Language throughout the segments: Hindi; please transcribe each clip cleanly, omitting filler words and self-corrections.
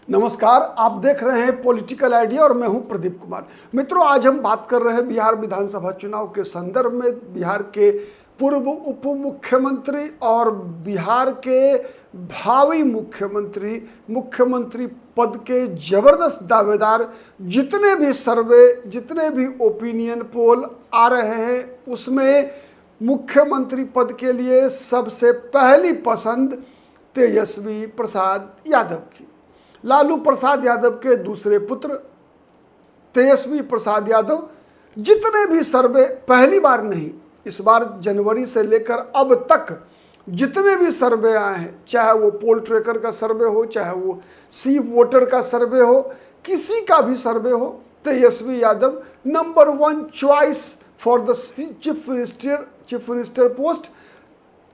नमस्कार, आप देख रहे हैं पॉलिटिकल आइडिया और मैं हूं प्रदीप कुमार। मित्रों, आज हम बात कर रहे हैं बिहार विधानसभा चुनाव के संदर्भ में। बिहार के पूर्व उप मुख्यमंत्री और बिहार के भावी मुख्यमंत्री पद के जबरदस्त दावेदार जितने भी सर्वे, जितने भी ओपिनियन पोल आ रहे हैं, उसमें मुख्यमंत्री पद के लिए सबसे पहली पसंद तेजस्वी प्रसाद यादव की। लालू प्रसाद यादव के दूसरे पुत्र तेजस्वी प्रसाद यादव, जितने भी सर्वे, पहली बार नहीं, इस बार जनवरी से लेकर अब तक जितने भी सर्वे आए हैं, चाहे वो पोल ट्रैकर का सर्वे हो, चाहे वो सी वोटर का सर्वे हो, किसी का भी सर्वे हो, Tejashwi Yadav number 1 choice for the chief minister post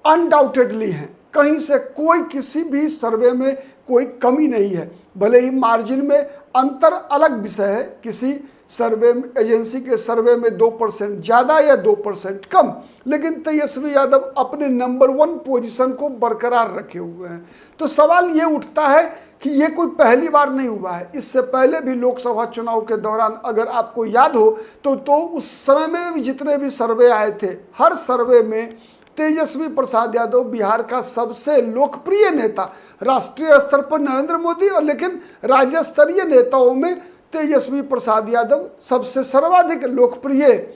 undoubtedly है। कहीं से कोई किसी भी सर्वे में कोई कमी नहीं है। भले ही मार्जिन में अंतर अलग विषय है, किसी सर्वे एजेंसी के सर्वे में 2% ज़्यादा या 2% कम, लेकिन तेजस्वी यादव अपने नंबर 1 पोजीशन को बरकरार रखे हुए हैं। तो सवाल ये उठता है कि ये कोई पहली बार नहीं हुआ है। इससे पहले भी लोकसभा चुनाव के दौरान, अगर आपको याद हो तो उस समय में भी जितने भी सर्वे आए थे, हर सर्वे में तेजस्वी प्रसाद यादव बिहार का सबसे लोकप्रिय नेता, राष्ट्रीय स्तर पर नरेंद्र मोदी, और लेकिन राज्य स्तरीय नेताओं में तेजस्वी प्रसाद यादव सबसे सर्वाधिक लोकप्रिय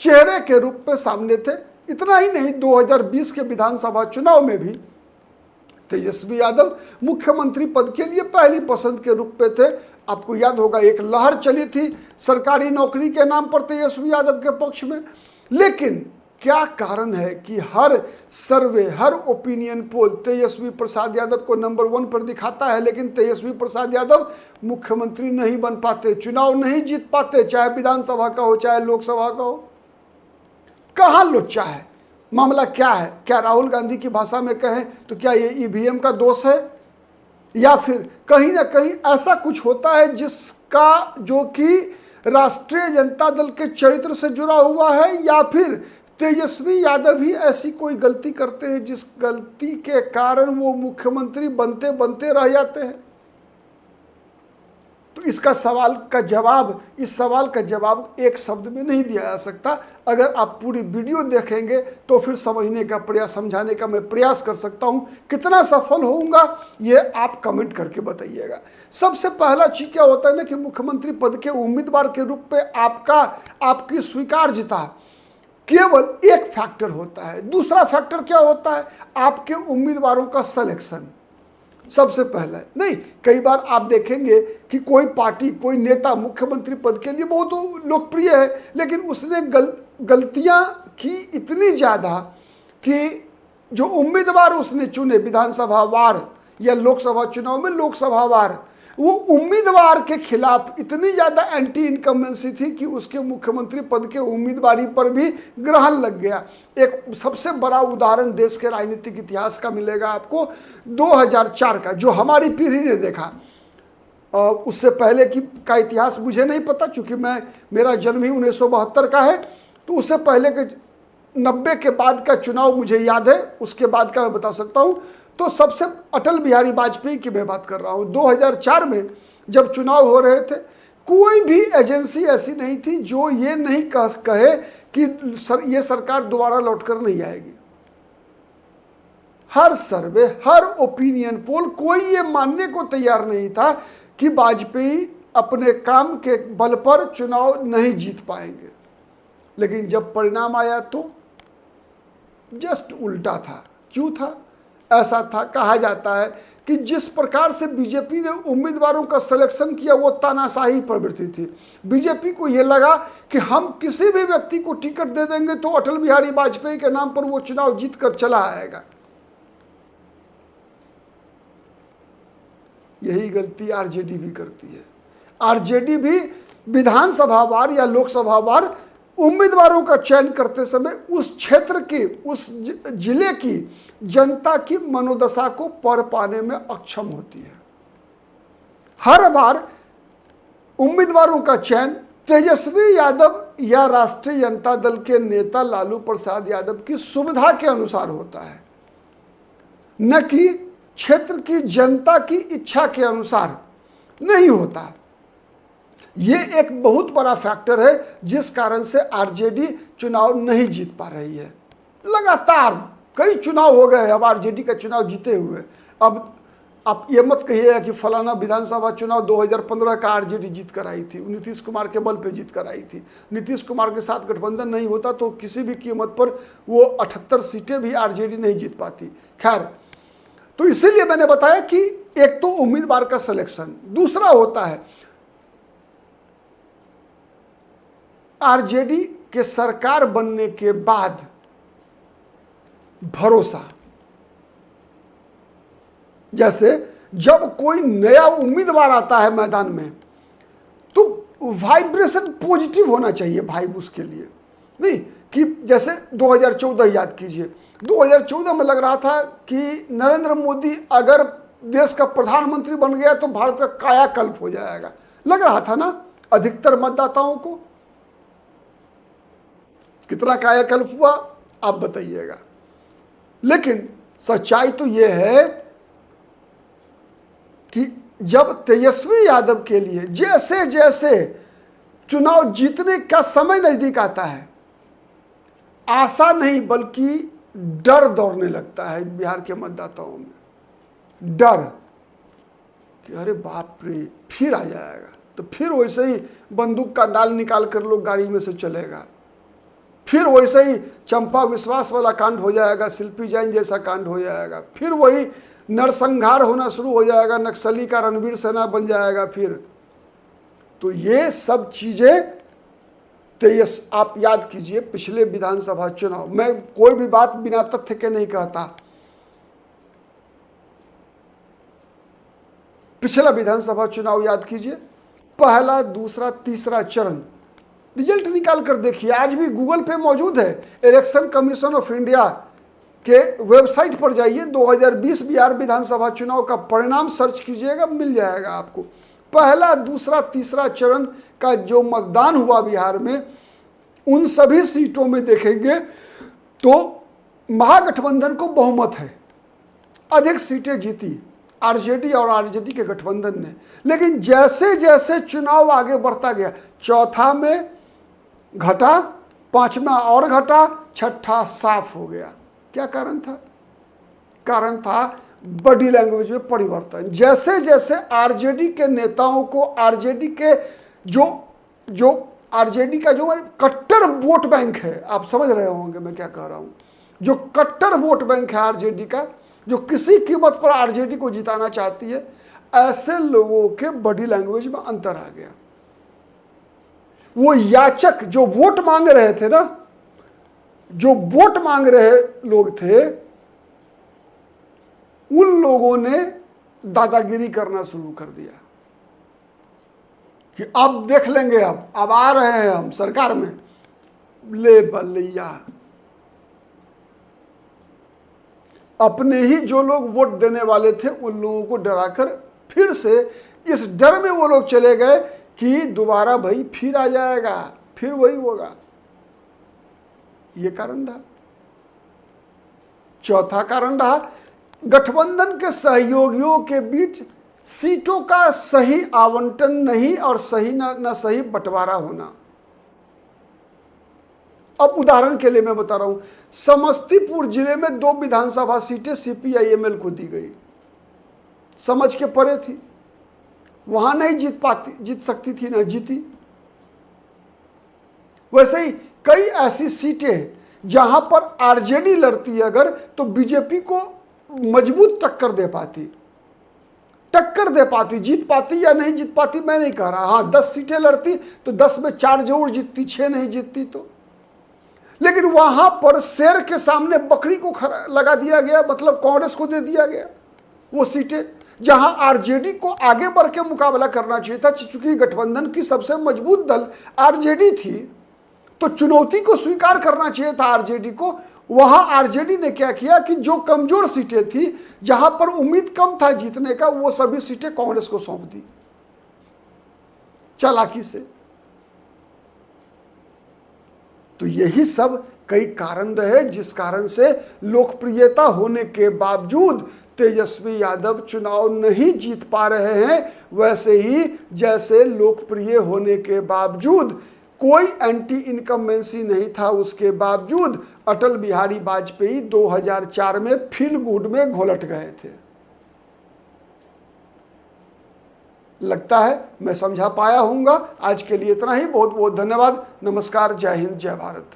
चेहरे के रूप में सामने थे। इतना ही नहीं, 2020 के विधानसभा चुनाव में भी तेजस्वी यादव मुख्यमंत्री पद के लिए पहली पसंद के रूप में थे। आपको याद होगा, एक लहर चली थी सरकारी नौकरी के नाम पर तेजस्वी यादव के पक्ष में। लेकिन क्या कारण है कि हर सर्वे, हर ओपिनियन पोल तेजस्वी प्रसाद यादव को नंबर 1 पर दिखाता है, लेकिन तेजस्वी प्रसाद यादव मुख्यमंत्री नहीं बन पाते, चुनाव नहीं जीत पाते, चाहे विधानसभा का हो चाहे लोकसभा का हो? कहाँ लोचा है? मामला क्या है? क्या राहुल गांधी की भाषा में कहें तो क्या ये ईवीएम का दोष है, या फिर कहीं ना कहीं ऐसा कुछ होता है जिसका जो कि राष्ट्रीय जनता दल के चरित्र से जुड़ा हुआ है, या फिर तेजस्वी यादव ही ऐसी कोई गलती करते हैं जिस गलती के कारण वो मुख्यमंत्री बनते बनते रह जाते हैं? तो इस सवाल का जवाब एक शब्द में नहीं दिया जा सकता। अगर आप पूरी वीडियो देखेंगे तो फिर समझने का प्रयास, समझाने का मैं प्रयास कर सकता हूं। कितना सफल होऊंगा ये आप कमेंट करके बताइएगा। सबसे पहला चीज क्या होता है ना कि मुख्यमंत्री पद के उम्मीदवार के रूप में आपकी स्वीकार्यता केवल एक फैक्टर होता है। दूसरा फैक्टर क्या होता है? आपके उम्मीदवारों का सिलेक्शन सबसे पहला है। नहीं, कई बार आप देखेंगे कि कोई पार्टी, कोई नेता मुख्यमंत्री पद के लिए बहुत लोकप्रिय है, लेकिन उसने गलतियां की इतनी ज़्यादा कि जो उम्मीदवार उसने चुने विधानसभा वार या लोकसभा चुनाव में लोकसभा वार, वो उम्मीदवार के खिलाफ इतनी ज़्यादा एंटी इनकम्बेंसी थी कि उसके मुख्यमंत्री पद के उम्मीदवारी पर भी ग्रहण लग गया। एक सबसे बड़ा उदाहरण देश के राजनीतिक इतिहास का मिलेगा आपको, 2004 का, जो हमारी पीढ़ी ने देखा। उससे पहले का इतिहास मुझे नहीं पता, चूँकि मेरा जन्म ही 1972 का है, तो उससे पहले के 90 के बाद का चुनाव मुझे याद है, उसके बाद का मैं बता सकता हूँ। तो सबसे अटल बिहारी वाजपेयी की मैं बात कर रहा हूँ। 2004 में जब चुनाव हो रहे थे, कोई भी एजेंसी ऐसी नहीं थी जो ये नहीं कहे कि ये सरकार दोबारा लौटकर नहीं आएगी। हर सर्वे, हर ओपिनियन पोल, कोई ये मानने को तैयार नहीं था कि वाजपेयी अपने काम के बल पर चुनाव नहीं जीत पाएंगे। लेकिन जब परिणाम आया तो जस्ट उल्टा था। क्यों था? ऐसा था, कहा जाता है कि जिस प्रकार से बीजेपी ने उम्मीदवारों का सिलेक्शन किया वो तानाशाही प्रवृत्ति थी। बीजेपी को यह लगा कि हम किसी भी व्यक्ति को टिकट दे देंगे तो अटल बिहारी वाजपेयी के नाम पर वो चुनाव जीत कर चला आएगा। यही गलती आरजेडी भी करती है। आरजेडी भी विधानसभावार या लोकसभावार उम्मीदवारों का चयन करते समय उस क्षेत्र की, उस जिले की जनता की मनोदशा को पढ़ पाने में अक्षम होती है। हर बार उम्मीदवारों का चयन तेजस्वी यादव या राष्ट्रीय जनता दल के नेता लालू प्रसाद यादव की सुविधा के अनुसार होता है, न कि क्षेत्र की जनता की इच्छा के अनुसार। नहीं होता। ये एक बहुत बड़ा फैक्टर है जिस कारण से आरजेडी चुनाव नहीं जीत पा रही है। लगातार कई चुनाव हो गए अब आरजेडी का चुनाव जीते हुए। अब आप ये मत कहिएगा कि फलाना विधानसभा चुनाव 2015 का आरजेडी जीत कर आई थी, नीतीश कुमार के बल पे जीत कर आई थी। नीतीश कुमार के साथ गठबंधन नहीं होता तो किसी भी कीमत पर वो 78 सीटें भी आरजेडी नहीं जीत पाती। खैर, तो इसीलिए मैंने बताया कि एक तो उम्मीदवार का सिलेक्शन, दूसरा होता है आरजेडी के सरकार बनने के बाद भरोसा। जैसे जब कोई नया उम्मीदवार आता है मैदान में तो वाइब्रेशन पॉजिटिव होना चाहिए भाई उसके लिए, नहीं कि जैसे 2014 याद कीजिए, 2014 में लग रहा था कि नरेंद्र मोदी अगर देश का प्रधानमंत्री बन गया तो भारत का कायाकल्प हो जाएगा, लग रहा था ना अधिकतर मतदाताओं को। कितना कायाकल्प हुआ आप बताइएगा। लेकिन सच्चाई तो यह है कि जब तेजस्वी यादव के लिए जैसे जैसे चुनाव जीतने का समय नजदीक आता है, आशा नहीं बल्कि डर दौड़ने लगता है बिहार के मतदाताओं में। डर कि अरे बाप रे फिर आ जाएगा, तो फिर वैसे ही बंदूक का डाल निकाल कर लोग गाड़ी में से चलेगा, फिर वैसे ही चंपा विश्वास वाला कांड हो जाएगा, शिल्पी जैन जैसा कांड हो जाएगा, फिर वही नरसंहार होना शुरू हो जाएगा, नक्सली का रणवीर सेना बन जाएगा फिर। तो ये सब चीजें आप याद कीजिए पिछले विधानसभा चुनाव, मैं कोई भी बात बिना तथ्य के नहीं कहता। पिछला विधानसभा चुनाव याद कीजिए, पहला दूसरा तीसरा चरण रिजल्ट निकाल कर देखिए, आज भी गूगल पे मौजूद है। इलेक्शन कमीशन ऑफ इंडिया के वेबसाइट पर जाइए, 2020 बिहार विधानसभा चुनाव का परिणाम सर्च कीजिएगा, मिल जाएगा आपको। पहला दूसरा तीसरा चरण का जो मतदान हुआ बिहार में, उन सभी सीटों में देखेंगे तो महागठबंधन को बहुमत है, अधिक सीटें जीती आरजेडी और आरजेडी के गठबंधन ने। लेकिन जैसे जैसे चुनाव आगे बढ़ता गया, चौथा में घटा, पांचवा और घटा, छठा साफ हो गया। क्या कारण था? कारण था बॉडी लैंग्वेज में परिवर्तन। जैसे जैसे आरजेडी के नेताओं को, आरजेडी के जो आरजेडी का जो कट्टर वोट बैंक है, आप समझ रहे होंगे मैं क्या कह रहा हूं, जो कट्टर वोट बैंक है आरजेडी का, जो किसी कीमत पर आरजेडी को जिताना चाहती है, ऐसे लोगों के बॉडी लैंग्वेज में अंतर आ गया। वो याचक जो वोट मांग रहे थे ना, जो वोट मांग रहे लोग थे, उन लोगों ने दादागिरी करना शुरू कर दिया कि अब देख लेंगे, अब आ रहे हैं हम सरकार में, ले बल्लिया। अपने ही जो लोग वोट देने वाले थे उन लोगों को डराकर फिर से इस डर में वो लोग चले गए कि दोबारा भाई फिर आ जाएगा, फिर वही होगा। ये कारण रहा। चौथा कारण रहा गठबंधन के सहयोगियों के बीच सीटों का सही आवंटन नहीं और सही ना सही बंटवारा होना। अब उदाहरण के लिए मैं बता रहा हूं, समस्तीपुर जिले में 2 विधानसभा सीटें सीपीआईएमएल को दी गई, समझ के परे थी, वहां नहीं जीत सकती थी, ना जीती। वैसे ही कई ऐसी सीटें जहां पर आरजेडी लड़ती अगर, तो बीजेपी को मजबूत टक्कर दे पाती, जीत पाती या नहीं जीत पाती मैं नहीं कह रहा। हाँ, 10 सीटें लड़ती तो 10 में 4 जरूर जीतती, 6 नहीं जीतती तो। लेकिन वहां पर शेर के सामने बकरी को लगा दिया गया, मतलब कांग्रेस को दे दिया गया वो सीटें, जहां आरजेडी को आगे बढ़ के मुकाबला करना चाहिए था। चूंकि गठबंधन की सबसे मजबूत दल आरजेडी थी, तो चुनौती को स्वीकार करना चाहिए था आरजेडी को। वहां आरजेडी ने क्या किया कि जो कमजोर सीटें थी, जहां पर उम्मीद कम था जीतने का, वो सभी सीटें कांग्रेस को सौंप दी चालाकी से। तो यही सब कई कारण रहे जिस कारण से लोकप्रियता होने के बावजूद तेजस्वी यादव चुनाव नहीं जीत पा रहे हैं। वैसे ही जैसे लोकप्रिय होने के बावजूद कोई एंटी इनकम्बेंसी नहीं था, उसके बावजूद अटल बिहारी वाजपेयी 2004 में फील गुड में घोलट गए थे। लगता है मैं समझा पाया हूँगा। आज के लिए इतना ही। बहुत बहुत धन्यवाद। नमस्कार। जय हिंद, जय भारत।